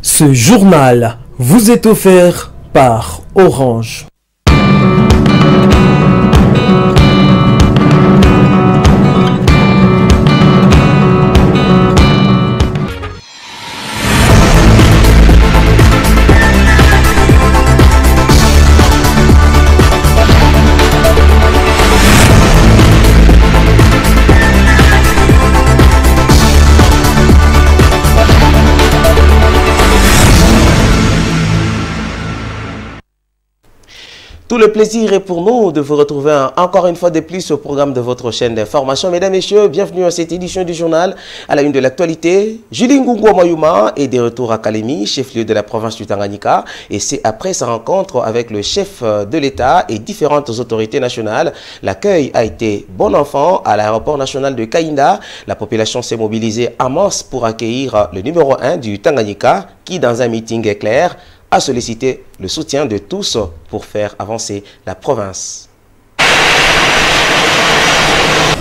Ce journal vous est offert par Orange. Tout le plaisir est pour nous de vous retrouver encore une fois de plus au programme de votre chaîne d'information. Mesdames, Messieurs, bienvenue à cette édition du journal. À la une de l'actualité, Julie Ngungu Mayuma est de retour à Kalemi, chef-lieu de la province du Tanganyika. Et c'est après sa rencontre avec le chef de l'État et différentes autorités nationales. L'accueil a été bon enfant à l'aéroport national de Kainda. La population s'est mobilisée en masse pour accueillir le numéro 1 du Tanganyika qui, dans un meeting éclair, a sollicité le soutien de tous pour faire avancer la province.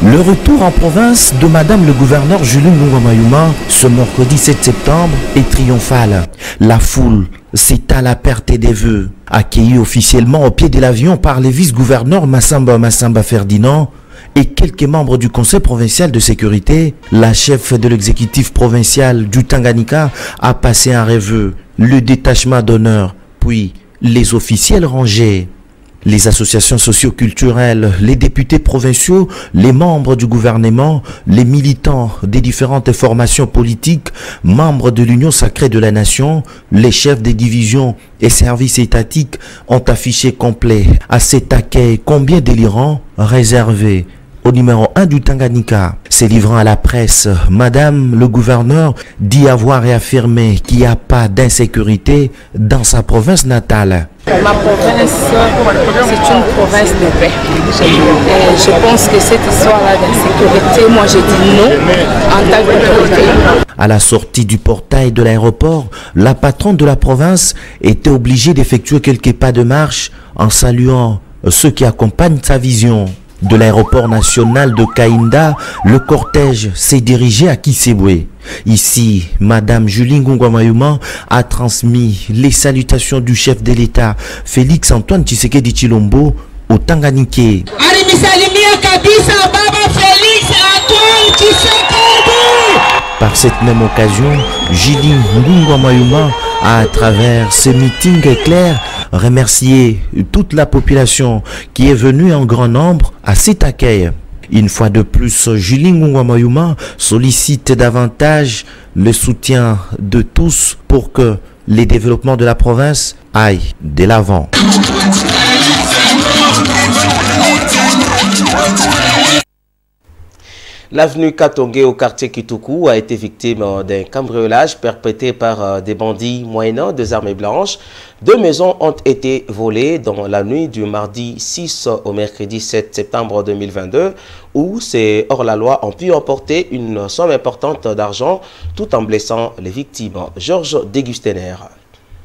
Le retour en province de Madame le gouverneur Julie Ngungu Mayuma ce mercredi 7 septembre est triomphal. La foule s'étale à perte des vœux. Accueilli officiellement au pied de l'avion par les vice-gouverneurs Massamba Ferdinand et quelques membres du conseil provincial de sécurité, la chef de l'exécutif provincial du Tanganyika a passé un rêveux, le détachement d'honneur, puis les officiels rangés. Les associations socio-culturelles, les députés provinciaux, les membres du gouvernement, les militants des différentes formations politiques, membres de l'Union sacrée de la nation, les chefs des divisions et services étatiques ont affiché complet à cet accueil combien délirant, réservé au numéro 1 du Tanganyika. Se livrant à la presse, Madame le gouverneur dit avoir réaffirmé qu'il n'y a pas d'insécurité dans sa province natale. Ma province, c'est une province de paix. Et je pense que cette histoire-là d'insécurité, moi je dis non en tant qu'autorité. À la sortie du portail de l'aéroport, la patronne de la province était obligée d'effectuer quelques pas de marche en saluant ceux qui accompagnent sa vision. De l'aéroport national de Kainda, le cortège s'est dirigé à Kisebwe. Ici, Madame Julie Ngungu Mayuma a transmis les salutations du chef de l'État, Félix Antoine Tshisekedi Tshilombo, au Tanganyika. Par cette même occasion, Julie Ngungu Mayuma a, à travers ce meeting éclair, remercié toute la population qui est venue en grand nombre à cet accueil. Une fois de plus, Julie Ngungu Mayuma sollicite davantage le soutien de tous pour que les développements de la province aillent de l'avant. L'avenue Katongé au quartier Kituku a été victime d'un cambriolage perpétré par des bandits moyennant des armes blanches. 2 maisons ont été volées dans la nuit du mardi 6 au mercredi 7 septembre 2022 où ces hors-la-loi ont pu emporter une somme importante d'argent tout en blessant les victimes. Georges Dégustener.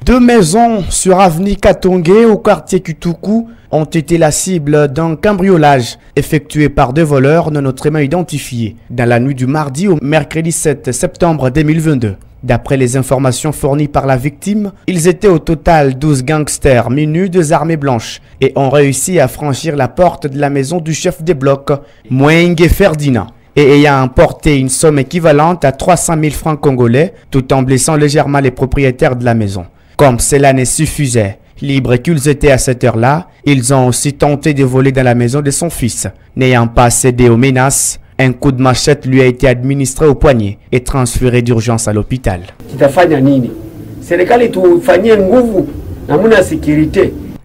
2 maisons sur avenue Katongé au quartier Kituku ont été la cible d'un cambriolage effectué par 2 voleurs non autrement identifiés dans la nuit du mardi au mercredi 7 septembre 2022. D'après les informations fournies par la victime, ils étaient au total 12 gangsters munis de armes blanches et ont réussi à franchir la porte de la maison du chef des blocs, Mwenge Ferdinand, et ayant emporté une somme équivalente à 300 000 francs congolais tout en blessant légèrement les propriétaires de la maison. Comme cela ne suffisait, libres qu'ils étaient à cette heure-là, ils ont aussi tenté de voler dans la maison de son fils. N'ayant pas cédé aux menaces, un coup de machette lui a été administré au poignet et transféré d'urgence à l'hôpital.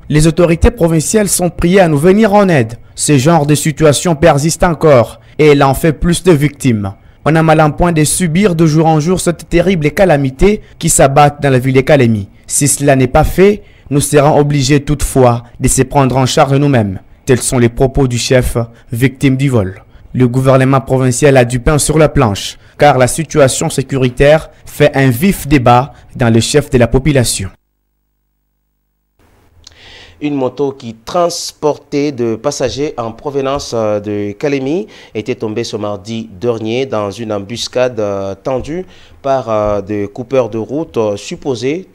Les autorités provinciales sont priées à nous venir en aide. Ce genre de situation persiste encore et elle en fait plus de victimes. On a mal en point de subir de jour en jour cette terrible calamité qui s'abat dans la ville de Kalemi. Si cela n'est pas fait, nous serons obligés toutefois de se prendre en charge nous-mêmes. Tels sont les propos du chef victime du vol. Le gouvernement provincial a du pain sur la planche, car la situation sécuritaire fait un vif débat dans le chef de la population. Une moto qui transportait de passagers en provenance de Kalemi était tombée ce mardi dernier dans une embuscade tendue par des coupeurs de route supposés,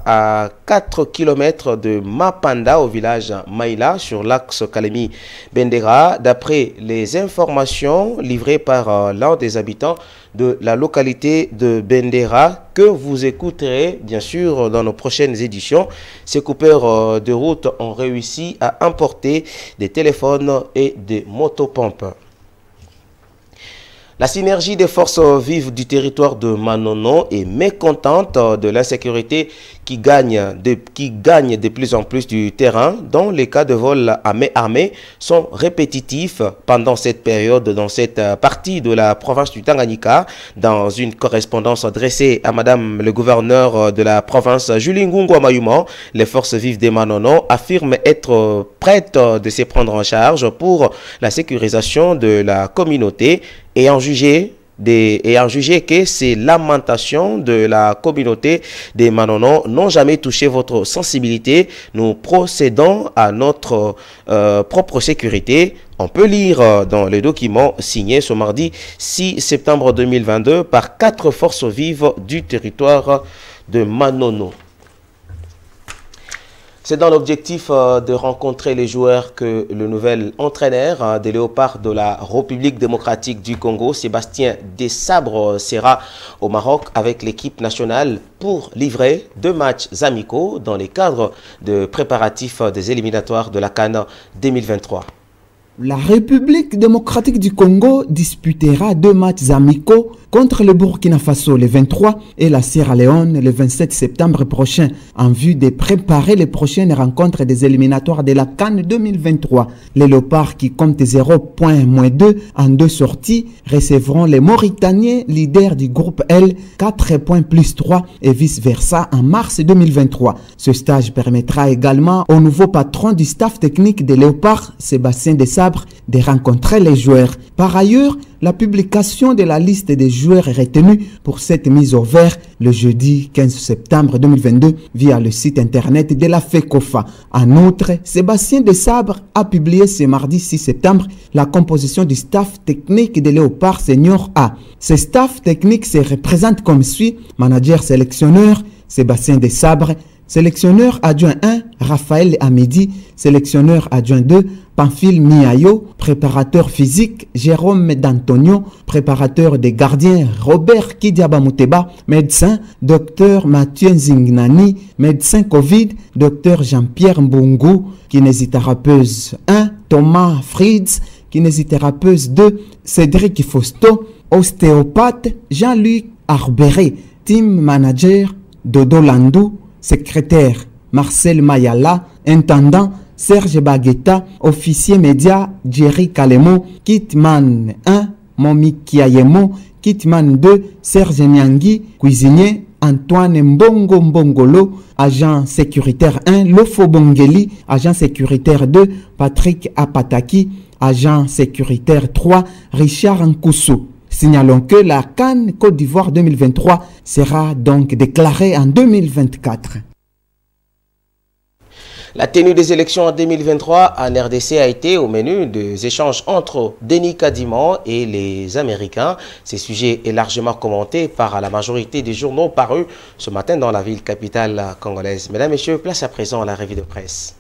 à 4 km de Mapanda au village Maïla sur l'axe Kalemi-Bendera. D'après les informations livrées par l'un des habitants de la localité de Bendera, que vous écouterez bien sûr dans nos prochaines éditions, ces coupeurs de route ont réussi à importer des téléphones et des motopompes. La synergie des forces vives du territoire de Manono est mécontente de l'insécurité qui gagne de plus en plus du terrain, dont les cas de vol à main armée sont répétitifs pendant cette période dans cette partie de la province du Tanganyika. Dans une correspondance adressée à Madame le gouverneur de la province, Julie Ngungwa Mayuma, les forces vives de Manono affirment être prêtes de se prendre en charge pour la sécurisation de la communauté, ayant jugé que ces lamentations de la communauté des Manono n'ont jamais touché votre sensibilité. Nous procédons à notre propre sécurité. On peut lire dans le document signé ce mardi 6 septembre 2022 par 4 forces vives du territoire de Manono. C'est dans l'objectif de rencontrer les joueurs que le nouvel entraîneur des Léopards de la République démocratique du Congo, Sébastien Desabre, sera au Maroc avec l'équipe nationale pour livrer 2 matchs amicaux dans les cadres de préparatifs des éliminatoires de la CAN 2023. La République démocratique du Congo disputera 2 matchs amicaux contre le Burkina Faso le 23 et la Sierra Leone le 27 septembre prochain en vue de préparer les prochaines rencontres des éliminatoires de la CAN 2023. Les Léopards qui comptent 0,2 en 2 sorties recevront les Mauritaniens leaders du groupe L 4 points plus 3 et vice-versa en mars 2023. Ce stage permettra également au nouveau patron du staff technique des Léopards, Sébastien Desabre, de rencontrer les joueurs. Par ailleurs, la publication de la liste des joueurs retenus pour cette mise au vert le jeudi 15 septembre 2022 via le site internet de la FECOFA. En outre, Sébastien Desabre a publié ce mardi 6 septembre la composition du staff technique de Léopard Senior A. Ce staff technique se représente comme suit: manager sélectionneur Sébastien Desabre, sélectionneur adjoint 1 Raphaël Amidi, sélectionneur adjoint 2 Pamphile Miayo, préparateur physique Jérôme D'Antonio, préparateur des gardiens Robert Kidiaba Mouteba, médecin Dr Mathieu Nzingnani, médecin Covid Dr Jean-Pierre Mbungu, kinésithérapeute 1 Thomas Fritz, kinésithérapeute 2 Cédric Fausto, ostéopathe Jean-Luc Arbéré, team manager Dodo Landou, secrétaire Marcel Mayala, intendant Serge Baguetta, officier média Jerry Kalemo, Kitman 1 Momi Kiayemo, Kitman 2 Serge Nyangui, cuisinier Antoine Mbongo Mbongolo, agent sécuritaire 1 Lofo Bongeli, agent sécuritaire 2 Patrick Apataki, agent sécuritaire 3 Richard Nkoussou. Signalons que la CAN Côte d'Ivoire 2023 sera donc déclarée en 2024. La tenue des élections en 2023 en RDC a été au menu des échanges entre Denis Kadiman et les Américains. Ces sujets est largement commenté par la majorité des journaux parus ce matin dans la ville capitale congolaise. Mesdames, Messieurs, place à présent à la revue de presse.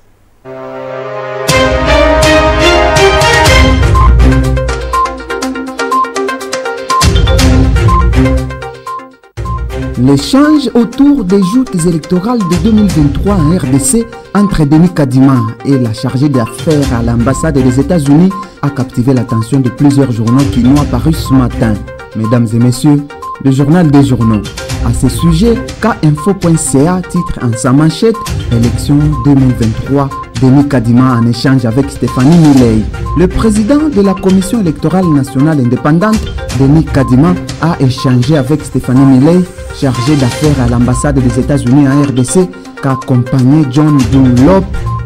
L'échange autour des joutes électorales de 2023 en RDC entre Denis Kadiman et la chargée d'affaires à l'ambassade des États-Unis a captivé l'attention de plusieurs journaux qui nous ont paru ce matin. Mesdames et messieurs, le journal des journaux. À ce sujet, Kinfo.ca titre en sa manchette « Élection 2023 ». Denis Kadiman en échange avec Stéphanie Milei. Le président de la Commission électorale nationale indépendante, Denis Kadiman, a échangé avec Stéphanie Milei, chargée d'affaires à l'ambassade des États-Unis en RDC, qu'accompagnait John Dunlop,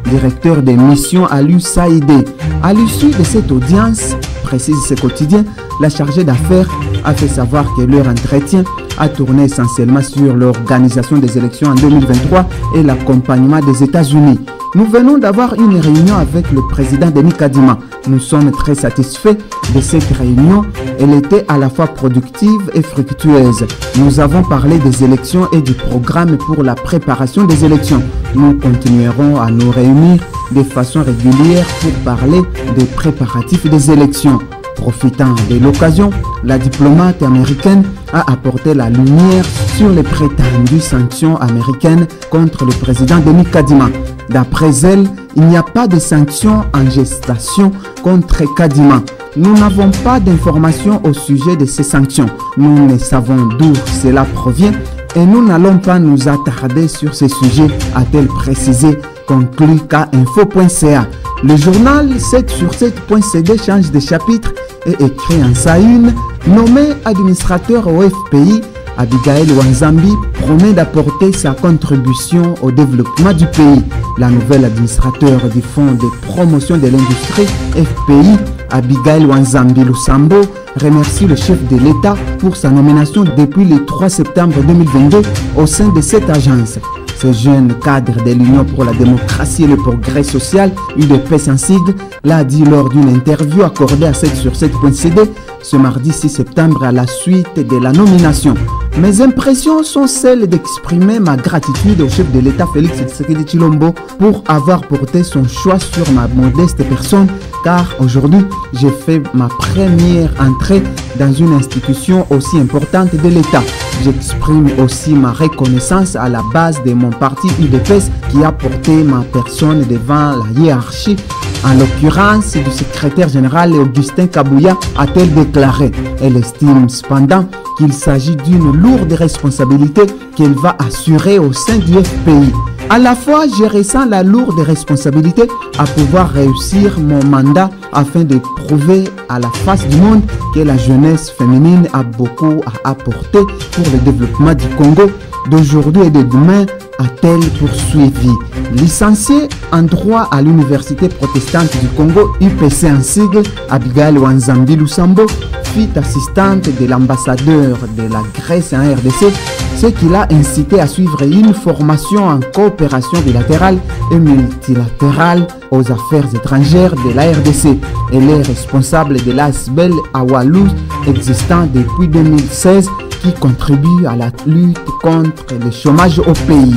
directeur des missions à l'USAID. À l'issue de cette audience, précise ce quotidien, la chargée d'affaires a fait savoir que leur entretien a tourné essentiellement sur l'organisation des élections en 2023 et l'accompagnement des États-Unis. Nous venons d'avoir une réunion avec le président Denis Kadima. Nous sommes très satisfaits de cette réunion. Elle était à la fois productive et fructueuse. Nous avons parlé des élections et du programme pour la préparation des élections. Nous continuerons à nous réunir de façon régulière pour parler des préparatifs des élections. Profitant de l'occasion, la diplomate américaine a apporté la lumière sur les prétendues sanctions américaines contre le président Denis Kadima. D'après elle, il n'y a pas de sanctions en gestation contre Kadima. Nous n'avons pas d'informations au sujet de ces sanctions. Nous ne savons d'où cela provient et nous n'allons pas nous attarder sur ces sujets, a-t-elle précisé, conclut KInfo.ca. Le journal 7sur7.cd change de chapitre et écrit en sa une, nommé administrateur au FPI, Abigail Wanzambi promet d'apporter sa contribution au développement du pays. La nouvelle administrateur du Fonds de promotion de l'industrie FPI, Abigail Wanzambi Lusambo, remercie le chef de l'État pour sa nomination depuis le 3 septembre 2022 au sein de cette agence. Ce jeune cadre de l'Union pour la démocratie et le progrès social, UDPS en sigle, l'a dit lors d'une interview accordée à 7sur7.cd ce mardi 6 septembre à la suite de la nomination. Mes impressions sont celles d'exprimer ma gratitude au chef de l'État Félix Tshisekedi Tshilombo pour avoir porté son choix sur ma modeste personne, car aujourd'hui j'ai fait ma première entrée dans une institution aussi importante de l'État. J'exprime aussi ma reconnaissance à la base de mon parti UDPS qui a porté ma personne devant la hiérarchie, en l'occurrence du secrétaire général Augustin Kabouya, a-t-elle déclaré. Elle estime cependant qu'il s'agit d'une lourde responsabilité qu'elle va assurer au sein du FPI. À la fois, je ressens la lourde responsabilité à pouvoir réussir mon mandat afin de prouver à la face du monde que la jeunesse féminine a beaucoup à apporter pour le développement du Congo d'aujourd'hui et de demain, a-t-elle poursuivi. Licenciée en droit à l'Université protestante du Congo, UPC en sigle, Abigail Wanzambi Lusambo fut assistante de l'ambassadeur de la Grèce en RDC, ce qui l'a incité à suivre une formation en coopération bilatérale et multilatérale aux affaires étrangères de la RDC. Elle est responsable de l'ASBEL à Walou, existant depuis 2016, qui contribue à la lutte contre le chômage au pays.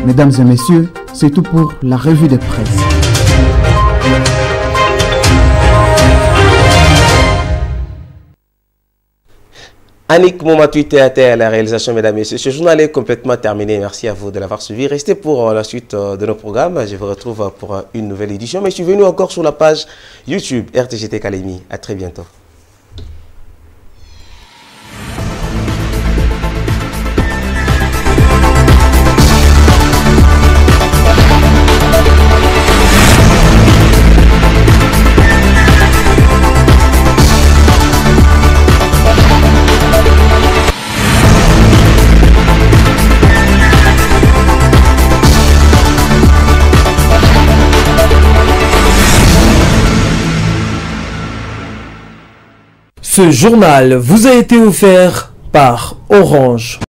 Mesdames et messieurs, c'est tout pour la revue de presse. Annick Moumatuité à la réalisation, mesdames et messieurs. Ce journal est complètement terminé. Merci à vous de l'avoir suivi. Restez pour la suite de nos programmes. Je vous retrouve pour une nouvelle édition. Mais suivez-nous encore sur la page YouTube RTGT Kalemi. À très bientôt. Ce journal vous a été offert par Orange.